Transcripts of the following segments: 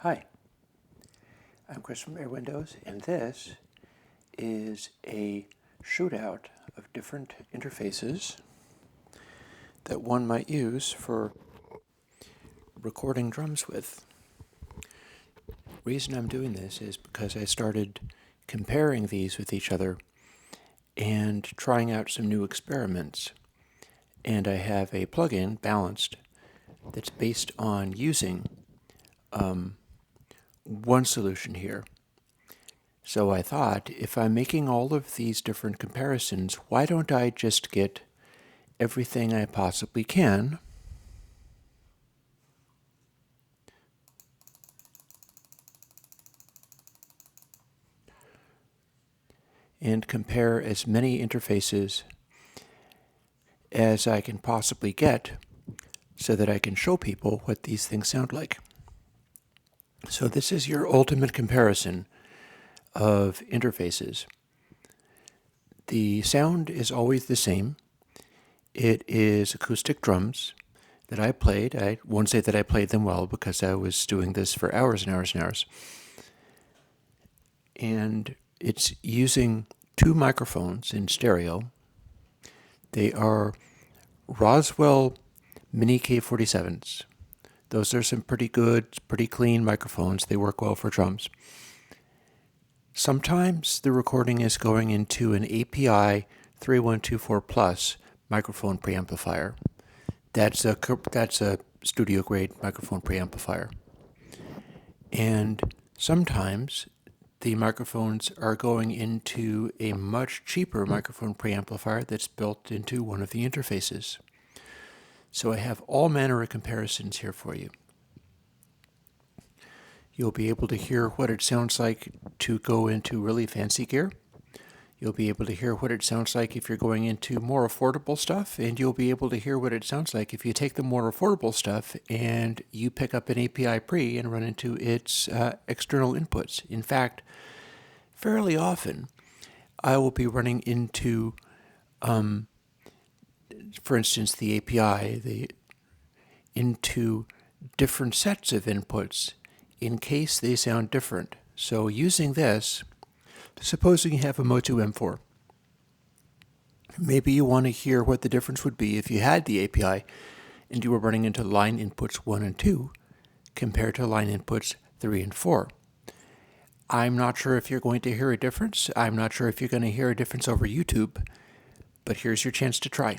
Hi, I'm Chris from Airwindows, and this is a shootout of different interfaces that one might use for recording drums with. The reason I'm doing this is because I started comparing these with each other and trying out some new experiments. And I have a plugin, Balanced, that's based on using one solution here. So I thought, if I'm making all of these different comparisons, why don't I just get everything I possibly can and compare as many interfaces as I can possibly get so that I can show people what these things sound like. So this is your ultimate comparison of interfaces. The sound is always the same. It is acoustic drums that I played. I won't say that I played them well because I was doing this for hours and hours and hours. And it's using two microphones in stereo. They are Roswell Mini K47s. Those are some pretty good, pretty clean microphones. They work well for drums. Sometimes the recording is going into an API 3124 Plus microphone preamplifier. That's a studio grade microphone preamplifier. And sometimes the microphones are going into a much cheaper microphone preamplifier that's built into one of the interfaces. So I have all manner of comparisons here for you. You'll be able to hear what it sounds like to go into really fancy gear. You'll be able to hear what it sounds like if you're going into more affordable stuff, and you'll be able to hear what it sounds like if you take the more affordable stuff and you pick up an API pre and run into its external inputs. In fact, fairly often, I will be running into, for instance, the API, into different sets of inputs in case they sound different. So using this, supposing you have a MOTU M4, maybe you want to hear what the difference would be if you had the API and you were running into line inputs 1 and 2 compared to line inputs 3 and 4. I'm not sure if you're going to hear a difference. I'm not sure if you're going to hear a difference over YouTube, but here's your chance to try.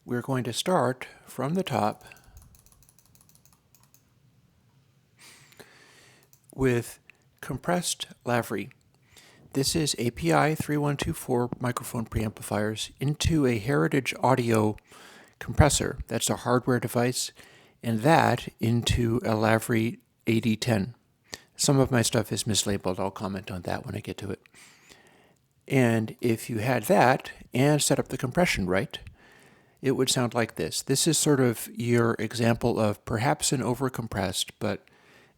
We're going to start from the top with compressed Lavry. This is API 3124 microphone preamplifiers into a Heritage Audio compressor. That's a hardware device, and that into a Lavry AD10. Some of my stuff is mislabeled. I'll comment on that when I get to it. And if you had that and set up the compression right, it would sound like this. This is sort of your example of perhaps an overcompressed, but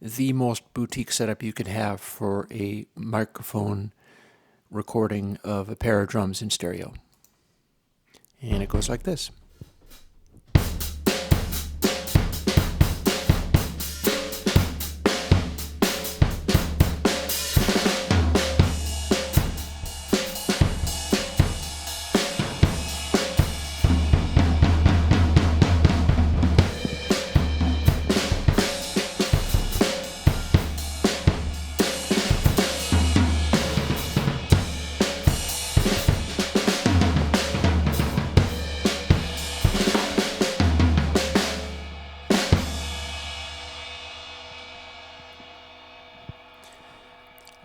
the most boutique setup you can have for a microphone recording of a pair of drums in stereo. And it goes like this.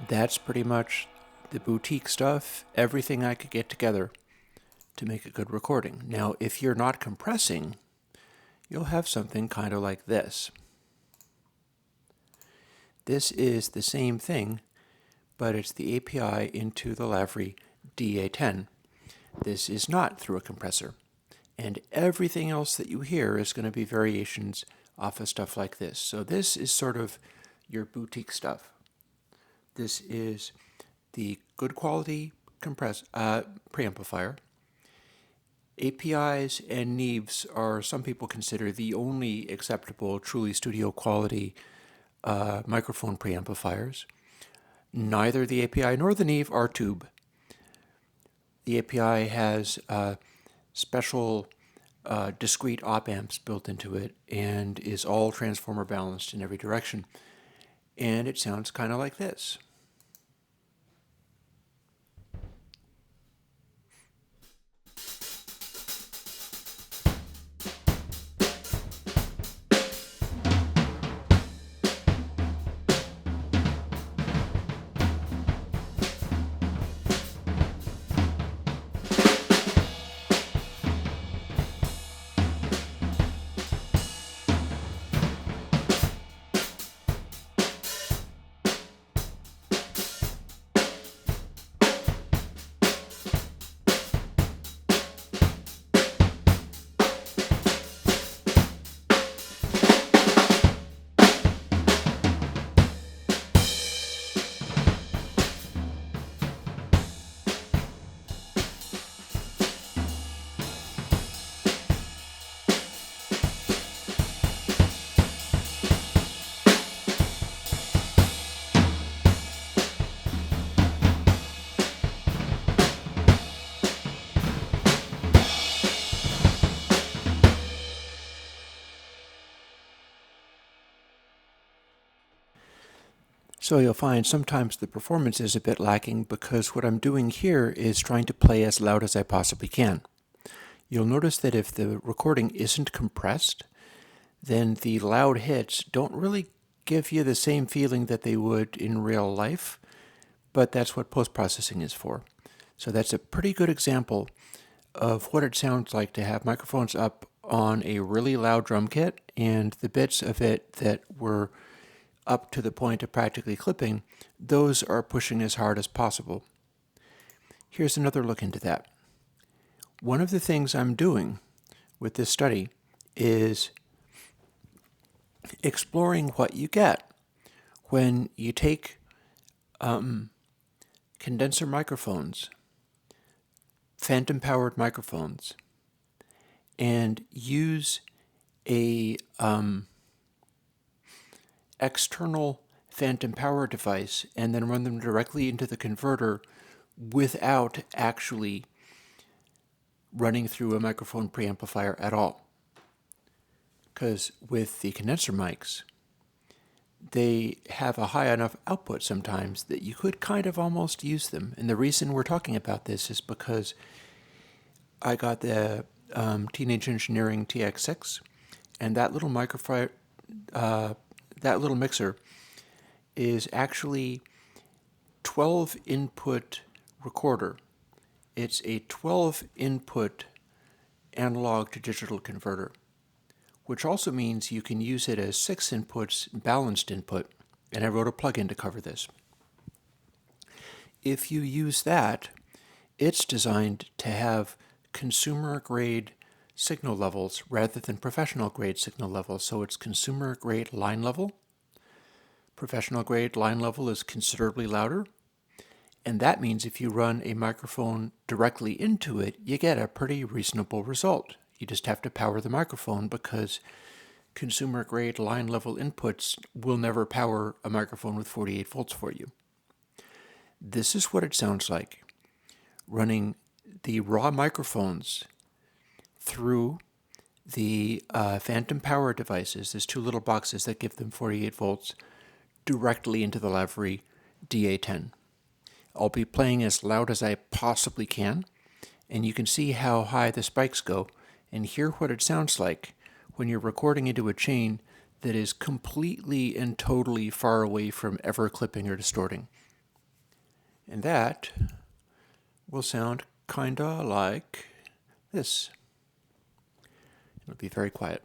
That's pretty much the boutique stuff, everything I could get together to make a good recording. Now, if you're not compressing, you'll have something kind of like this. This is the same thing, but it's the API into the Lavry DA10. This is not through a compressor. And everything else that you hear is going to be variations off of stuff like this. So this is sort of your boutique stuff. This is the good quality preamplifier. APIs and Neves are, some people consider, the only acceptable, truly studio quality microphone preamplifiers. Neither the API nor the Neve are tube. The API has special discrete op amps built into it and is all transformer balanced in every direction. And it sounds kind of like this. So you'll find sometimes the performance is a bit lacking because what I'm doing here is trying to play as loud as I possibly can. You'll notice that if the recording isn't compressed, then the loud hits don't really give you the same feeling that they would in real life, but that's what post-processing is for. So that's a pretty good example of what it sounds like to have microphones up on a really loud drum kit, and the bits of it that were up to the point of practically clipping, those are pushing as hard as possible. Here's another look into that. One of the things I'm doing with this study is exploring what you get when you take condenser microphones, phantom-powered microphones, and use a external phantom power device and then run them directly into the converter without actually running through a microphone preamplifier at all. Because with the condenser mics, they have a high enough output sometimes that you could kind of almost use them. And the reason we're talking about this is because I got the Teenage Engineering TX6, and that little that little mixer is actually 12 input recorder. It's a 12 input analog to digital converter, which also means you can use it as 6 inputs balanced input, and I wrote a plugin to cover this. If you use that, it's designed to have consumer grade signal levels rather than professional grade signal levels. So it's consumer grade line level. Professional grade line level is considerably louder. And that means if you run a microphone directly into it, you get a pretty reasonable result. You just have to power the microphone because consumer grade line level inputs will never power a microphone with 48 volts for you. This is what it sounds like running the raw microphones through the phantom power devices, there's 2 little boxes that give them 48 volts, directly into the Lavry DA10. I'll be playing as loud as I possibly can, and you can see how high the spikes go and hear what it sounds like when you're recording into a chain that is completely and totally far away from ever clipping or distorting. And that will sound kinda like this. It'll be very quiet.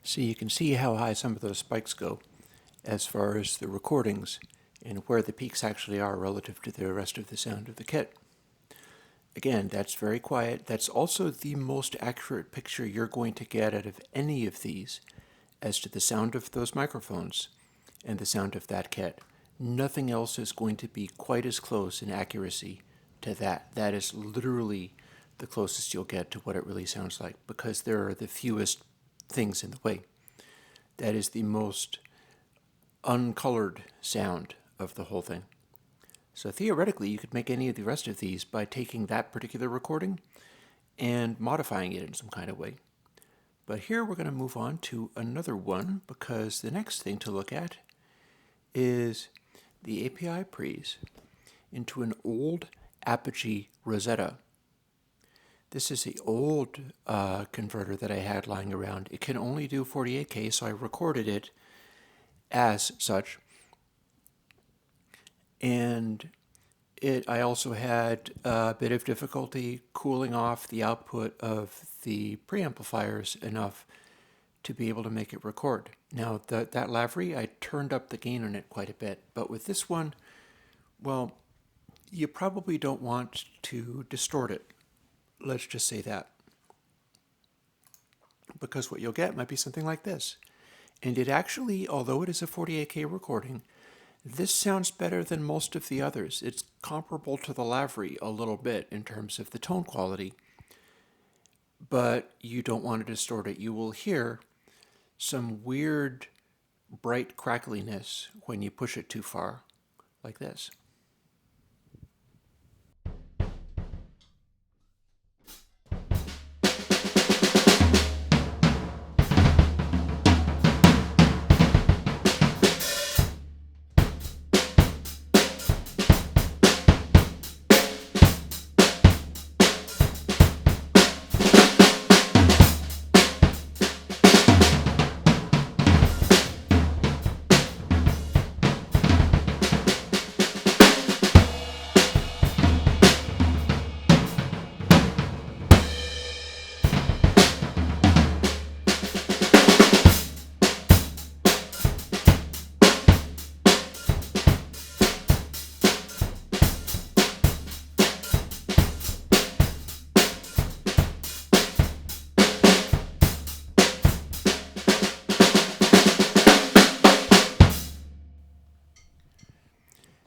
So you can see how high some of those spikes go as far as the recordings and where the peaks actually are relative to the rest of the sound of the kit. Again, that's very quiet. That's also the most accurate picture you're going to get out of any of these as to the sound of those microphones and the sound of that kit. Nothing else is going to be quite as close in accuracy to that. That is literally the closest you'll get to what it really sounds like, because there are the fewest things in the way. That is the most uncolored sound of the whole thing. So theoretically, you could make any of the rest of these by taking that particular recording and modifying it in some kind of way. But here we're going to move on to another one, because the next thing to look at is the API pre's into an old Apogee Rosetta. This is the old converter that I had lying around. It can only do 48K, so I recorded it as such. And I also had a bit of difficulty cooling off the output of the preamplifiers enough to be able to make it record. Now, that Lavry, I turned up the gain on it quite a bit, but with this one, well, you probably don't want to distort it. Let's just say that. Because what you'll get might be something like this. And it actually, although it is a 48K recording, this sounds better than most of the others. It's comparable to the Lavry a little bit in terms of the tone quality, but you don't want to distort it. You will hear some weird, bright crackliness when you push it too far, like this.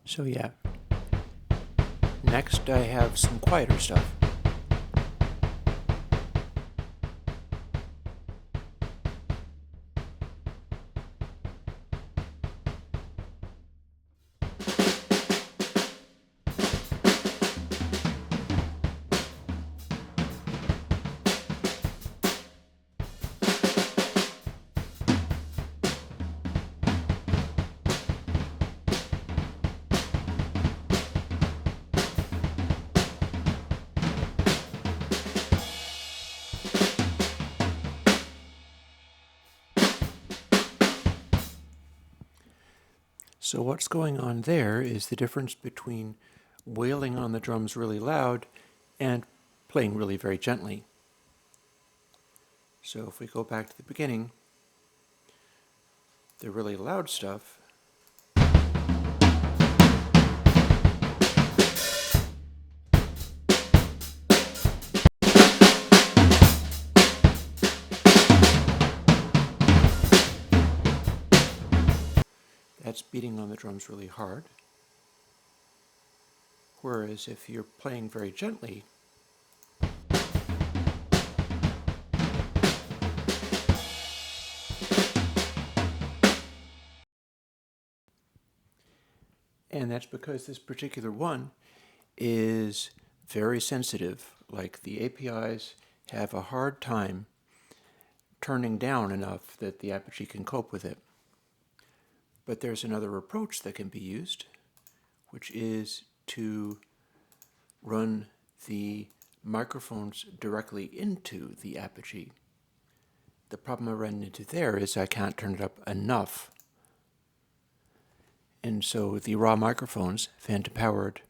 So yeah, next I have some quieter stuff. So what's going on there is the difference between wailing on the drums really loud and playing really very gently. So if we go back to the beginning, the really loud stuff that's beating on the drums really hard. Whereas if you're playing very gently, and that's because this particular one is very sensitive. Like the APIs have a hard time turning down enough that the Apogee can cope with it. But there's another approach that can be used, which is to run the microphones directly into the Apogee. The problem I run into there is I can't turn it up enough. And so the raw microphones, phantom powered,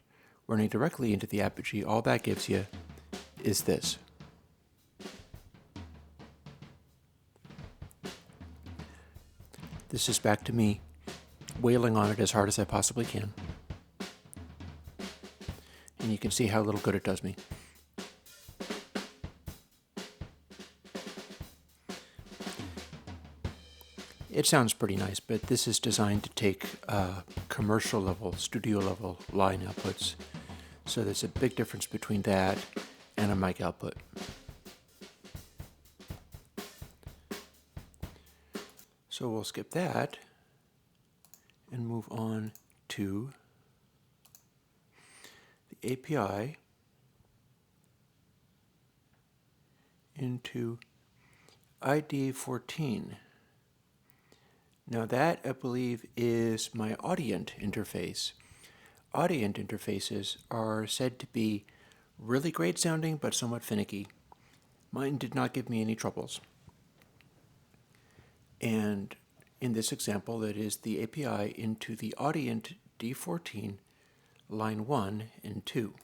running directly into the Apogee, all that gives you is this. This is back to me wailing on it as hard as I possibly can. And you can see how little good it does me. It sounds pretty nice, but this is designed to take commercial level, studio level line outputs. So there's a big difference between that and a mic output. So we'll skip that and move on to the API into ID14. Now that, I believe, is my Audient interface. Audient interfaces are said to be really great sounding, but somewhat finicky. Mine did not give me any troubles. And in this example, it is the API into the Audient D14, line 1 and 2.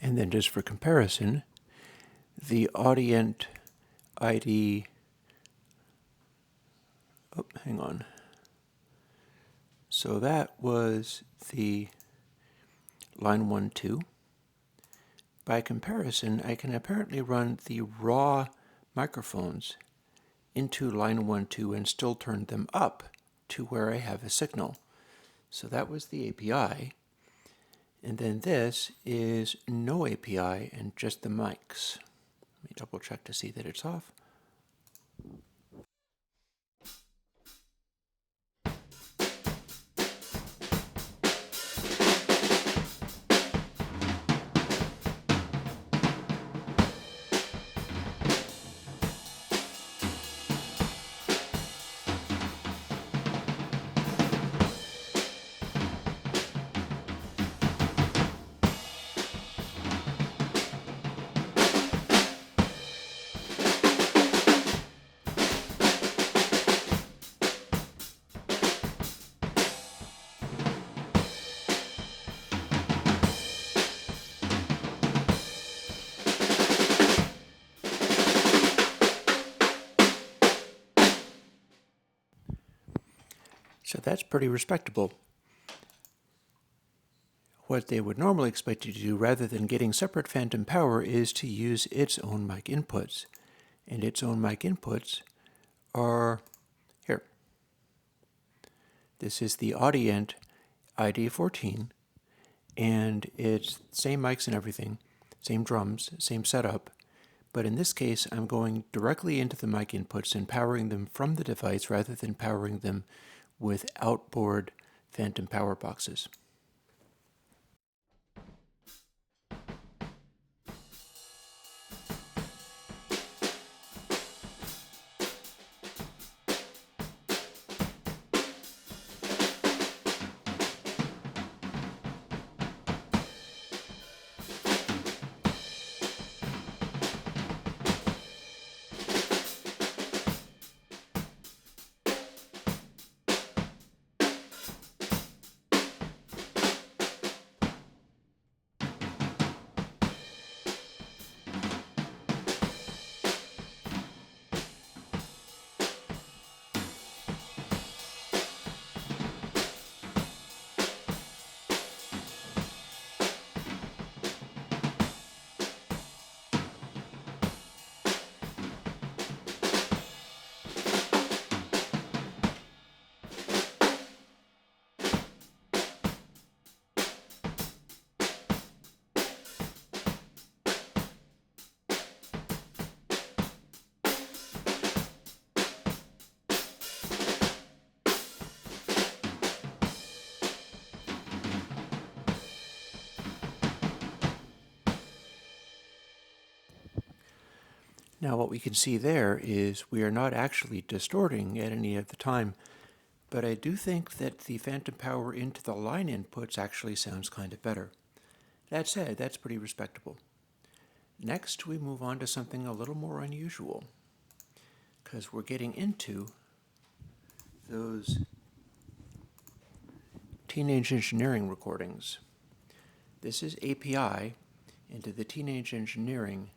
And then just for comparison, the Audient ID, oh, hang on. So that was the line 1, 2. By comparison, I can apparently run the raw microphones into line 1, 2 and still turn them up to where I have a signal. So that was the API. And then this is no API and just the mics. Let me double check to see that it's off. So that's pretty respectable. What they would normally expect you to do, rather than getting separate phantom power, is to use its own mic inputs. And its own mic inputs are here. This is the Audient ID14, and it's same mics and everything, same drums, same setup. But in this case, I'm going directly into the mic inputs and powering them from the device rather than powering them with outboard phantom power boxes. Now what we can see there is we are not actually distorting at any of the time, but I do think that the phantom power into the line inputs actually sounds kind of better. That said, that's pretty respectable. Next, we move on to something a little more unusual, because we're getting into those Teenage Engineering recordings. This is API into the Teenage Engineering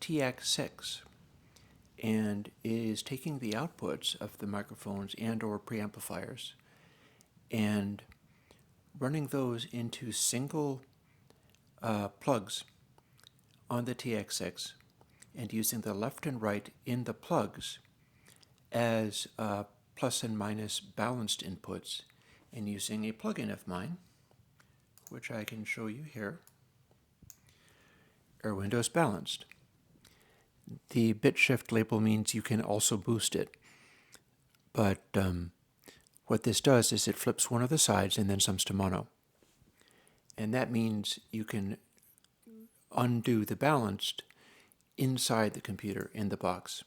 TX6, and it is taking the outputs of the microphones and or preamplifiers and running those into single plugs on the TX6 and using the left and right in the plugs as plus and minus balanced inputs, and using a plugin of mine, which I can show you here, airwindows balanced. The bit shift label means you can also boost it, but what this does is it flips one of the sides and then sums to mono. And that means you can undo the balanced inside the computer in the box.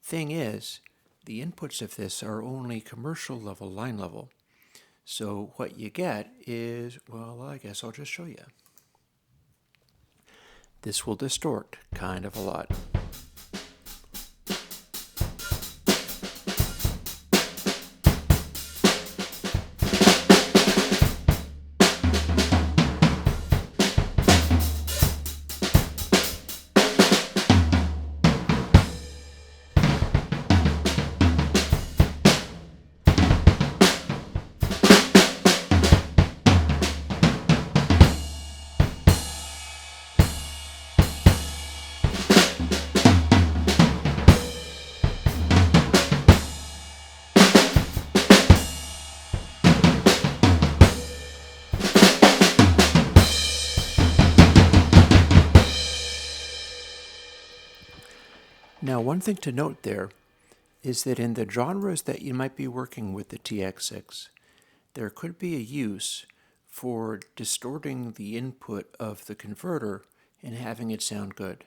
Thing is, the inputs of this are only commercial level, line level. So what you get is, well, I guess I'll just show you. This will distort kind of a lot. Now, one thing to note there is that in the genres that you might be working with the TX6, there could be a use for distorting the input of the converter and having it sound good.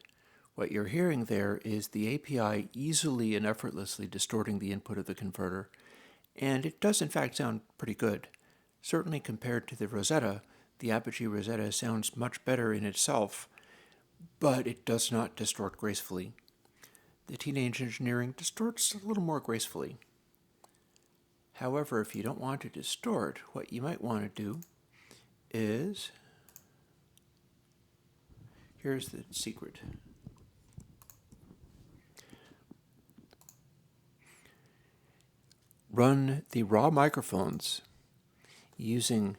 What you're hearing there is the API easily and effortlessly distorting the input of the converter, and it does in fact sound pretty good. Certainly compared to the Rosetta, the Apogee Rosetta sounds much better in itself, but it does not distort gracefully. The Teenage Engineering distorts a little more gracefully. However, if you don't want to distort, what you might want to do is, here's the secret. Run the raw microphones using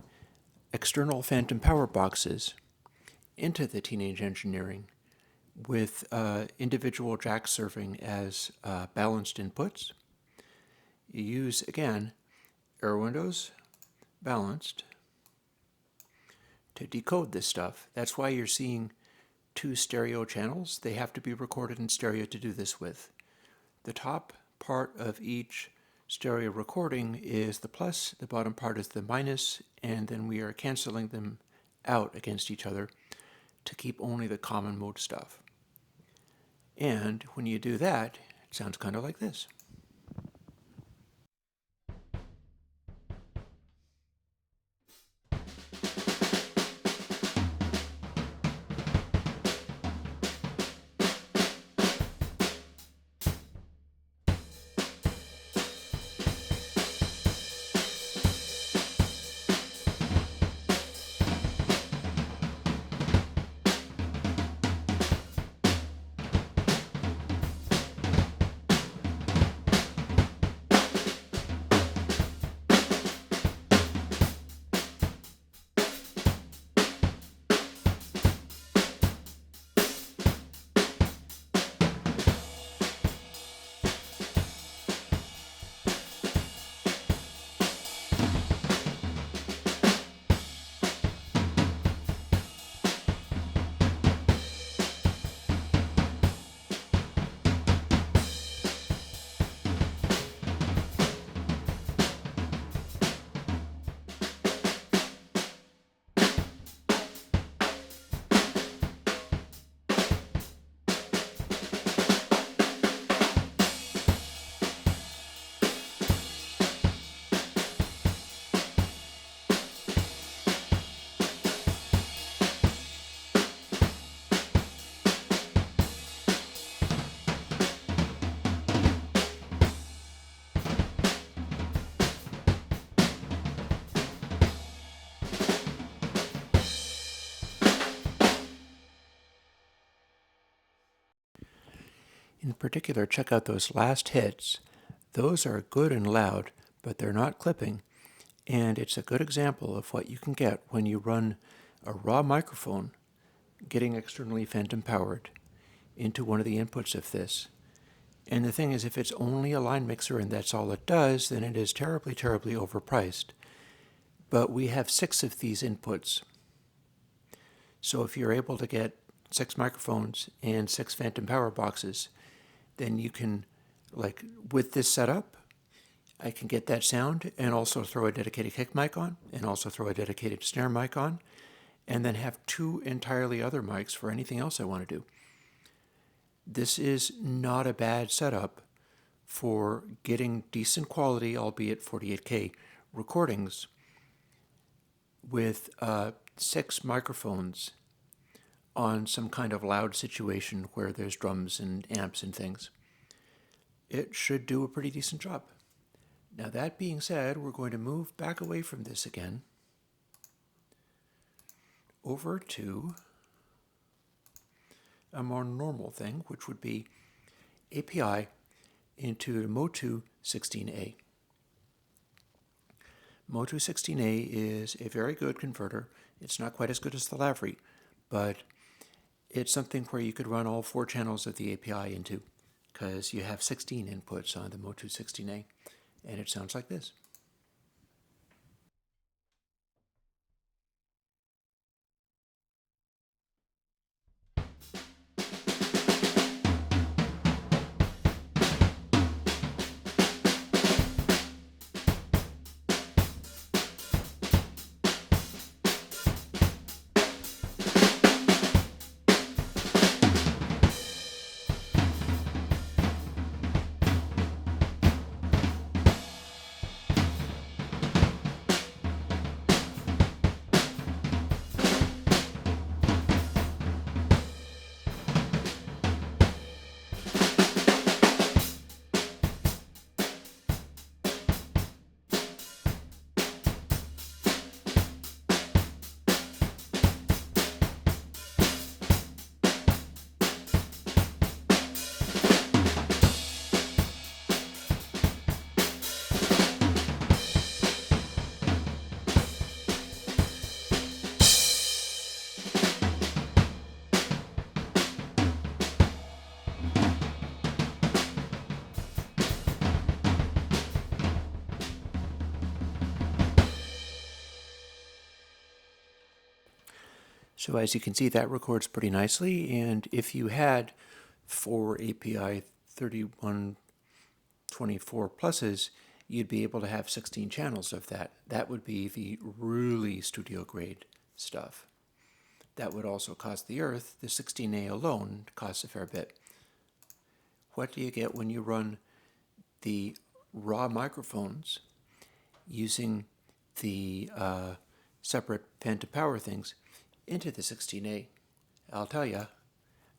external phantom power boxes into the Teenage Engineering with individual jacks serving as balanced inputs. You use, again, airwindows balanced to decode this stuff. That's why you're seeing two stereo channels. They have to be recorded in stereo to do this with. The top part of each stereo recording is the plus, the bottom part is the minus, and then we are canceling them out against each other to keep only the common mode stuff. And when you do that, it sounds kind of like this. In particular, check out those last hits. Those are good and loud, but they're not clipping, and it's a good example of what you can get when you run a raw microphone getting externally phantom powered into one of the inputs of this. And the thing is, if it's only a line mixer and that's all it does, then it is terribly, terribly overpriced. But we have 6 of these inputs. So if you're able to get 6 microphones and 6 phantom power boxes, then you can, like with this setup, I can get that sound and also throw a dedicated kick mic on and also throw a dedicated snare mic on and then have 2 entirely other mics for anything else I want to do. This is not a bad setup for getting decent quality, albeit 48K recordings with 6 microphones on some kind of loud situation where there's drums and amps and things. It should do a pretty decent job. Now that being said, we're going to move back away from this again over to a more normal thing, which would be API into the MOTU 16A. MOTU 16A is a very good converter. It's not quite as good as the Lavry, but it's something where you could run all 4 channels of the API into, because you have 16 inputs on the MOTU 16A, and it sounds like this. So as you can see, that records pretty nicely, and if you had 4 API 3124 pluses, you'd be able to have 16 channels of that. That would be the really studio grade stuff. That would also cost the earth. The 16A alone costs a fair bit. What do you get when you run the raw microphones using the separate phantom power things into the 16A? I'll tell you,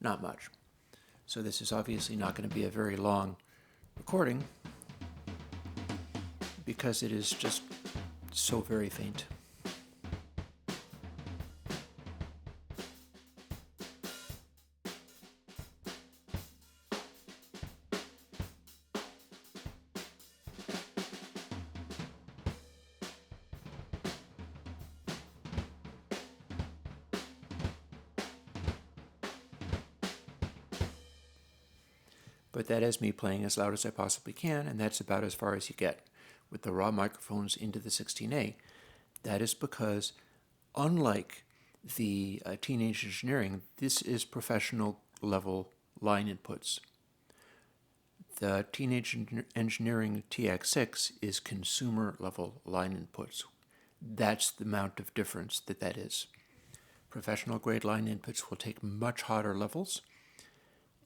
not much. So this is obviously not going to be a very long recording because it is just so very faint. But that is me playing as loud as I possibly can, and that's about as far as you get with the raw microphones into the 16A. That is because, unlike the Teenage Engineering, this is professional level line inputs. The Teenage Engineering TX6 is consumer level line inputs. That's the amount of difference that is. Professional grade line inputs will take much hotter levels,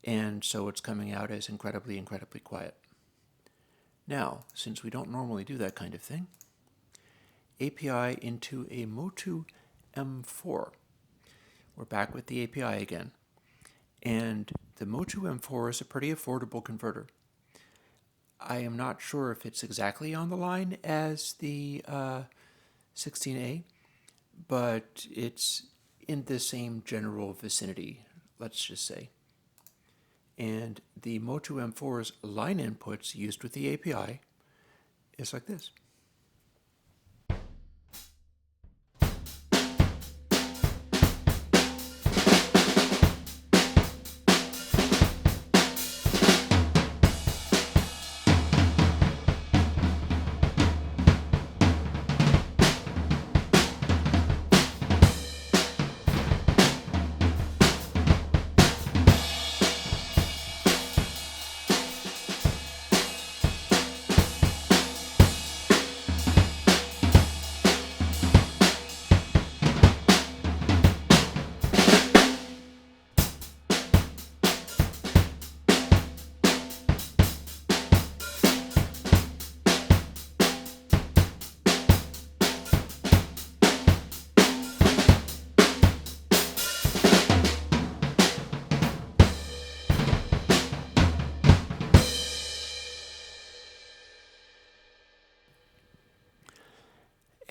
and so it's coming out as incredibly, incredibly quiet. Now, since we don't normally do that kind of thing, API into a MOTU M4. We're back with the API again. And the MOTU M4 is a pretty affordable converter. I am not sure if it's exactly on the line as the 16A, but it's in the same general vicinity, let's just say. And the MOTU M4's line inputs used with the API is like this.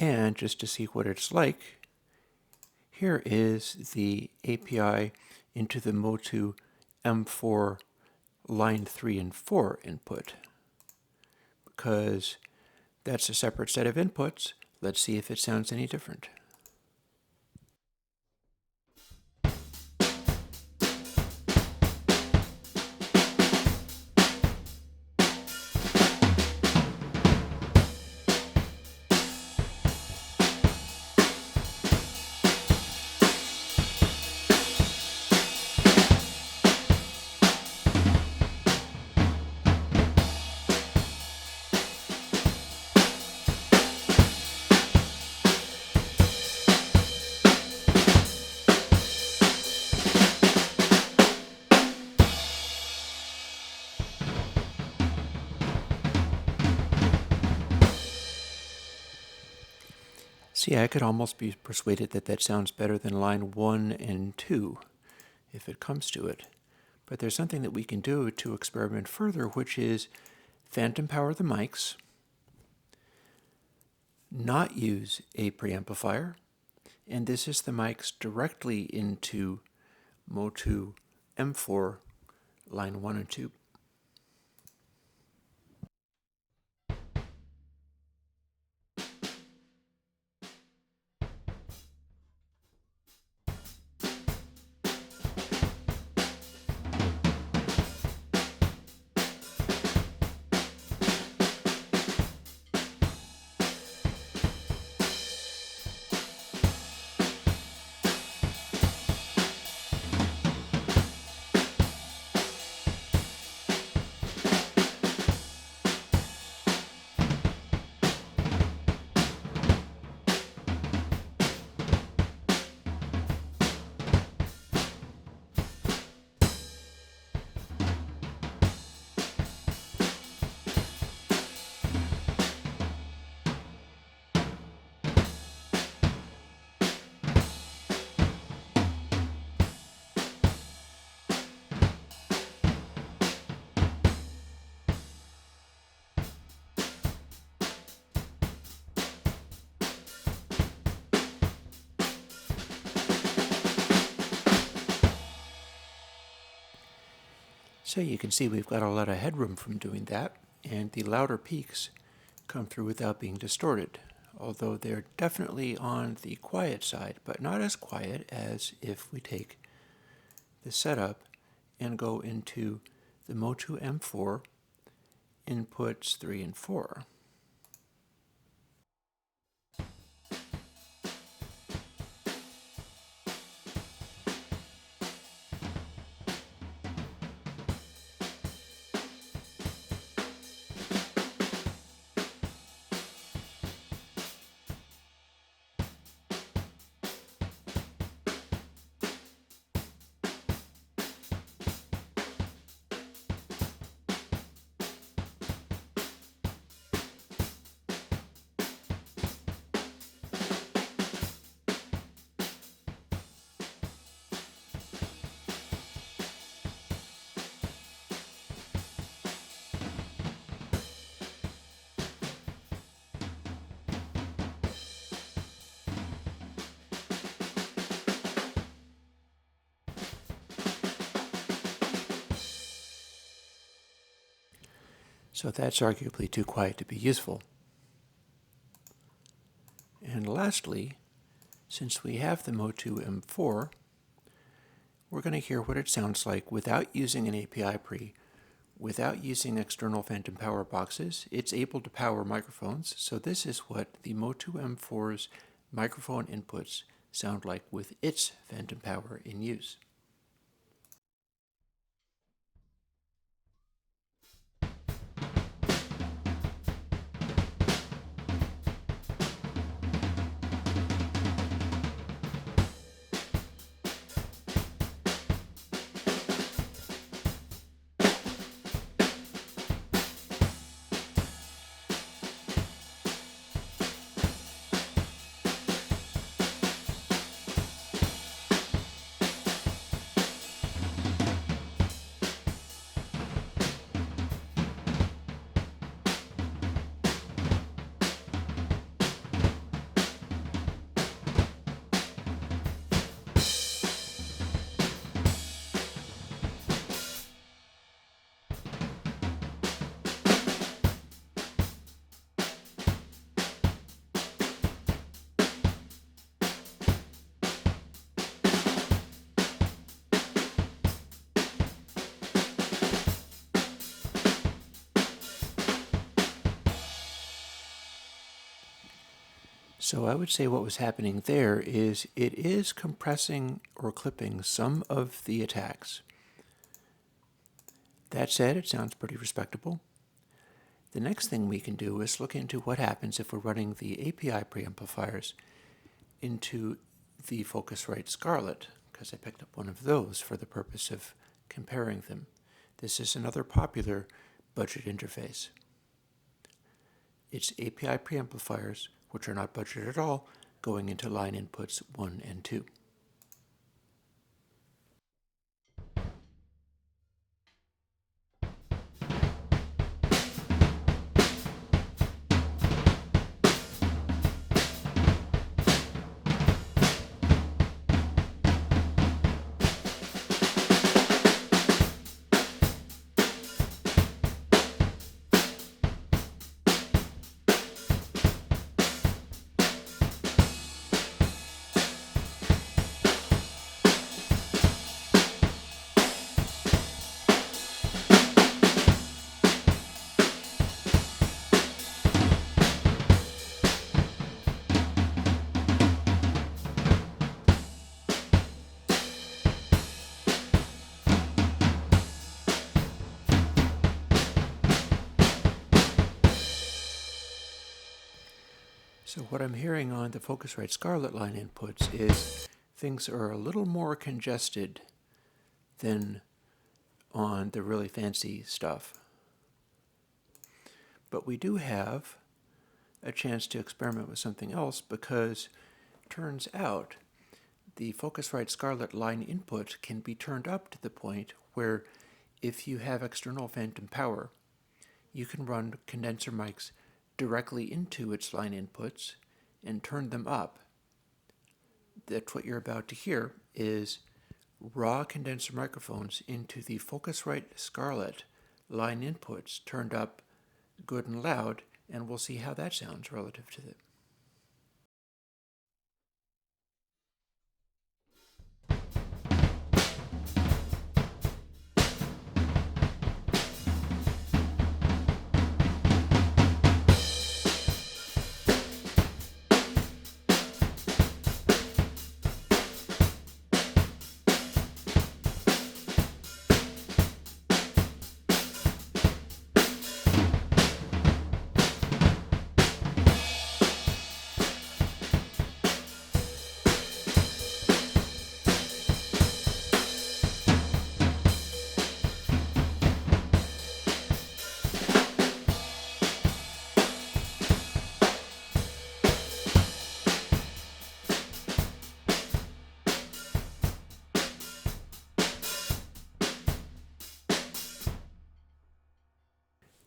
And just to see what it's like, here is the API into the MOTU M4 line 3 and 4 input. Because that's a separate set of inputs, let's see if it sounds any different. See, I could almost be persuaded that that sounds better than line 1 and 2, if it comes to it. But there's something that we can do to experiment further, which is phantom power the mics, not use a preamplifier, and this is the mics directly into MOTU M4 line 1 and 2. So you can see we've got a lot of headroom from doing that, and the louder peaks come through without being distorted, although they're definitely on the quiet side, but not as quiet as if we take the setup and go into the MOTU M4 inputs 3 and 4. So that's arguably too quiet to be useful. And lastly, since we have the MOTU M4, we're going to hear what it sounds like without using an API pre, without using external phantom power boxes. It's able to power microphones, so this is what the MOTU M4's microphone inputs sound like with its phantom power in use. So I would say what was happening there is it is compressing or clipping some of the attacks. That said, it sounds pretty respectable. The next thing we can do is look into what happens if we're running the API preamplifiers into the Focusrite Scarlett, because I picked up one of those for the purpose of comparing them. This is another popular budget interface. It's API preamplifiers, which are not budgeted at all, going into line inputs 1 and 2. So what I'm hearing on the Focusrite Scarlett line inputs is things are a little more congested than on the really fancy stuff. But we do have a chance to experiment with something else, because turns out the Focusrite Scarlett line input can be turned up to the point where if you have external phantom power, you can run condenser mics directly into its line inputs and turn them up. That's what you're about to hear is raw condenser microphones into the Focusrite Scarlett line inputs turned up good and loud, and we'll see how that sounds relative to the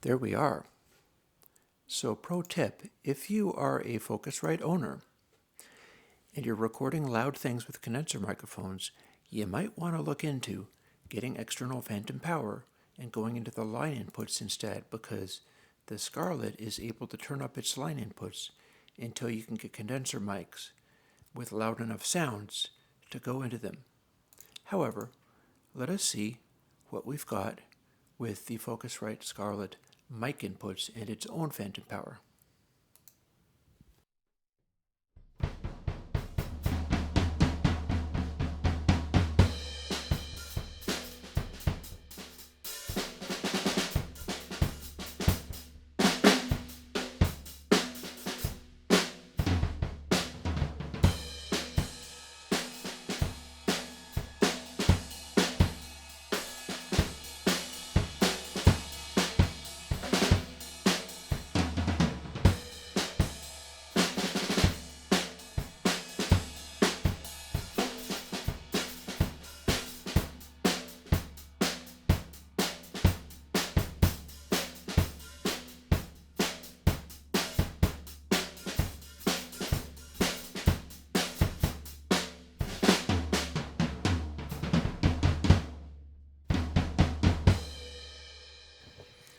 There we are. So pro tip, if you are a Focusrite owner and you're recording loud things with condenser microphones, you might want to look into getting external phantom power and going into the line inputs instead, because the Scarlett is able to turn up its line inputs until you can get condenser mics with loud enough sounds to go into them. However, let us see what we've got with the Focusrite Scarlett mic inputs and its own phantom power.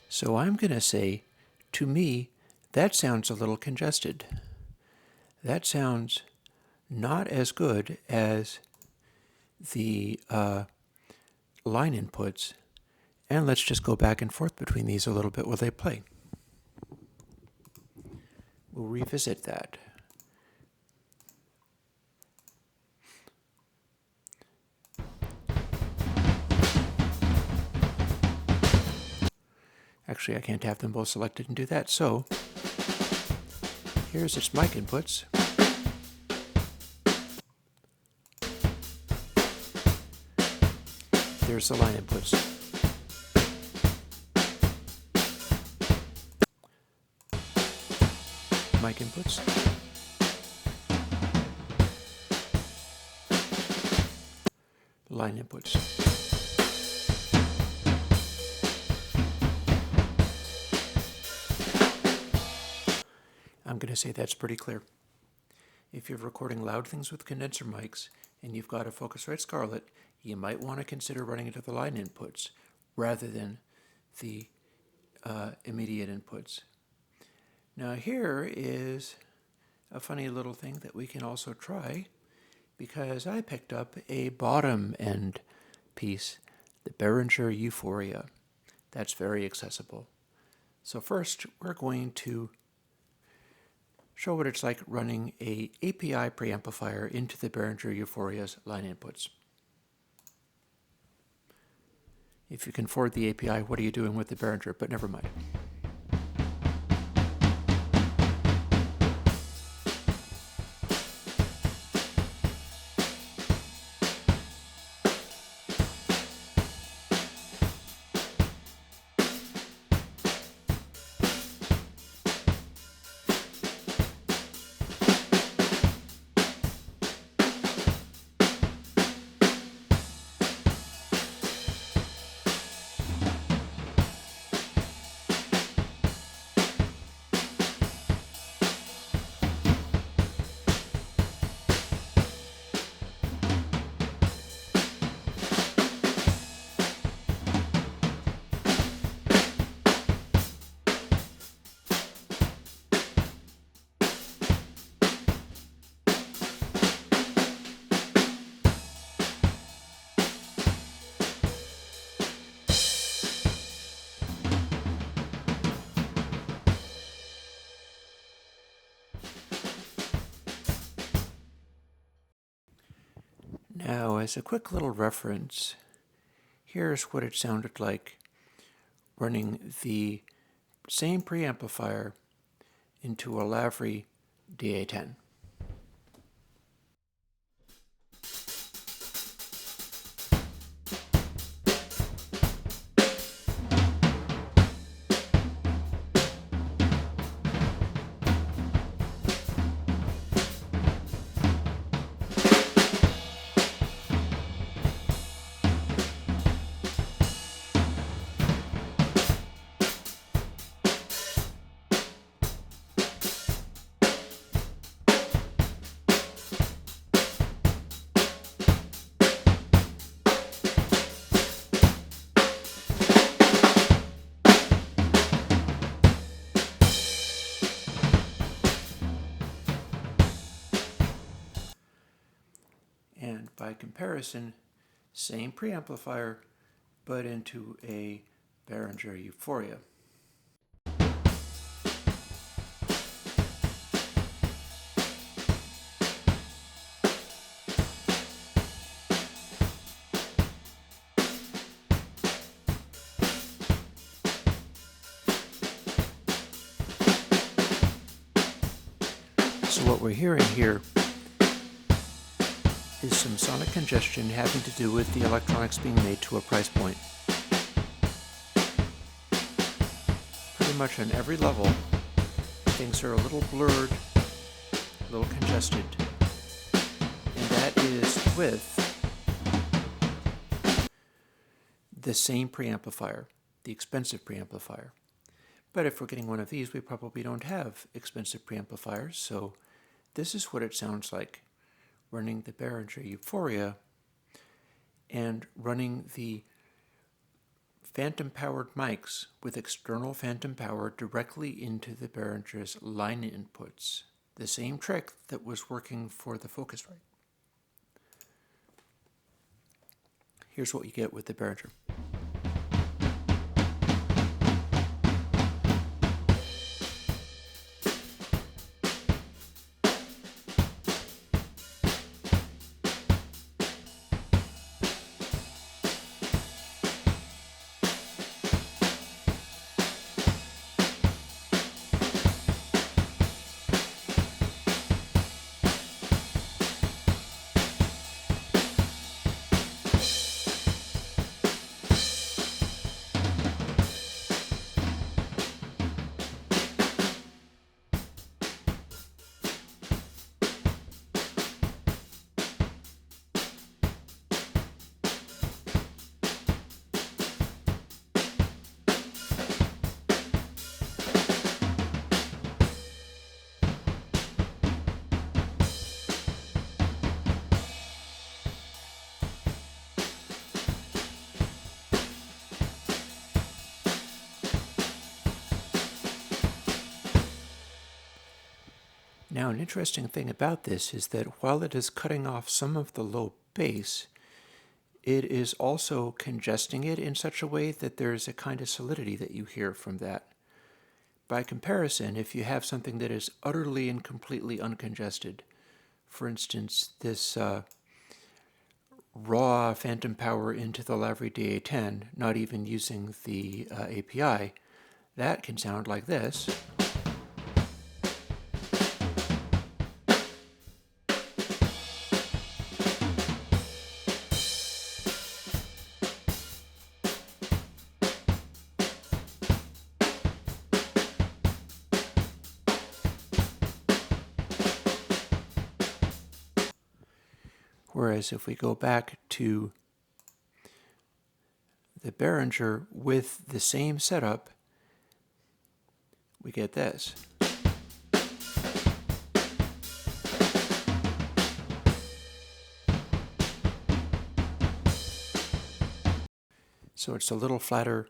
So I'm going to say, to me, that sounds a little congested. That sounds not as good as the line inputs. And let's just go back and forth between these a little bit while they play. We'll revisit that. Actually, I can't have them both selected and do that, so here's its mic inputs. There's the line inputs. Mic inputs. Line inputs. I'm going to say that's pretty clear. If you're recording loud things with condenser mics and you've got a Focusrite Scarlett, you might want to consider running it to the line inputs rather than the immediate inputs. Now here is a funny little thing that we can also try, because I picked up a bottom end piece, the Behringer U-Phoria. That's very accessible. So first we're going to show what it's like running a API preamplifier into the Behringer U-Phoria's line inputs. If you can forward the API, what are you doing with the Behringer? But never mind. Now, as a quick little reference, here's what it sounded like running the same preamplifier into a Lavry DA10. comparison, same preamplifier, but into a Behringer U-Phoria. So what we're hearing here is some sonic congestion having to do with the electronics being made to a price point. Pretty much on every level, things are a little blurred, a little congested, and that is with the same preamplifier, the expensive preamplifier. But if we're getting one of these, we probably don't have expensive preamplifiers, so this is what it sounds like running the Behringer U-Phoria and running the phantom-powered mics with external phantom power directly into the Behringer's line inputs. The same trick that was working for the Focusrite. Here's what you get with the Behringer. Now, an interesting thing about this is that while it is cutting off some of the low bass, it is also congesting it in such a way that there's a kind of solidity that you hear from that. By comparison, if you have something that is utterly and completely uncongested, for instance, this raw phantom power into the Lavry DA10, not even using the API, that can sound like this. Whereas if we go back to the Behringer with the same setup, we get this. So it's a little flatter,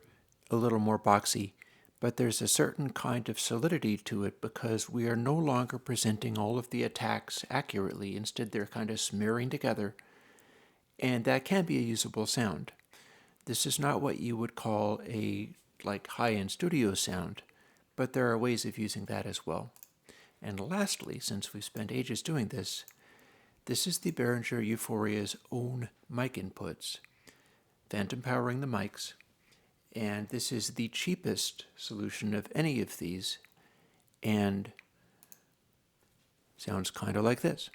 a little more boxy, but there's a certain kind of solidity to it because we are no longer presenting all of the attacks accurately. Instead, they're kind of smearing together, and that can be a usable sound. This is not what you would call a high-end studio sound, but there are ways of using that as well. And lastly, since we've spent ages doing this, this is the Behringer U-Phoria's own mic inputs, phantom powering the mics. And this is the cheapest solution of any of these, and sounds kind of like this.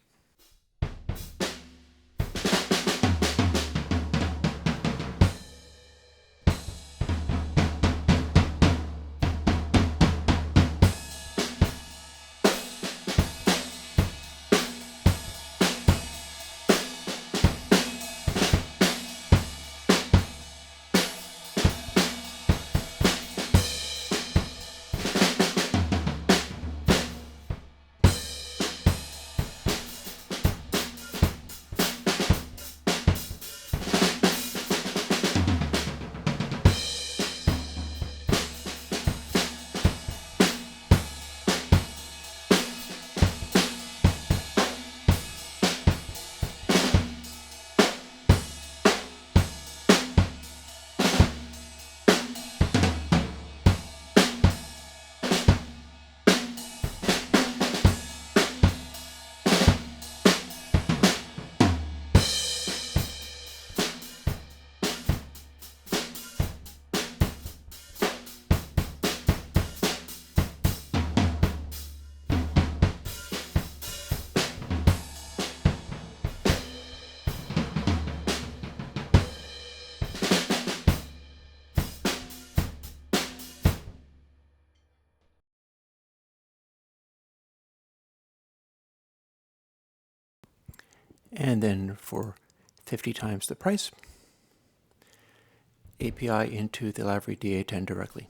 And then for 50 times the price, API into the Lavry DA10 directly.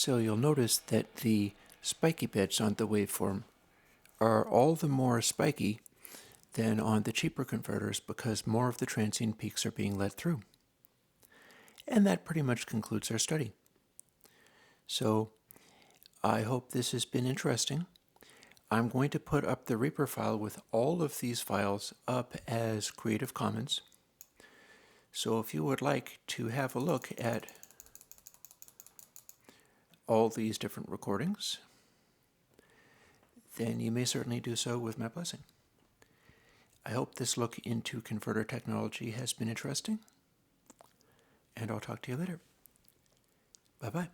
So you'll notice that the spiky bits on the waveform are all the more spiky than on the cheaper converters because more of the transient peaks are being let through. And that pretty much concludes our study. So I hope this has been interesting. I'm going to put up the Reaper file with all of these files up as Creative Commons. So if you would like to have a look at all these different recordings, then you may certainly do so with my blessing. I hope this look into converter technology has been interesting, and I'll talk to you later. Bye-bye.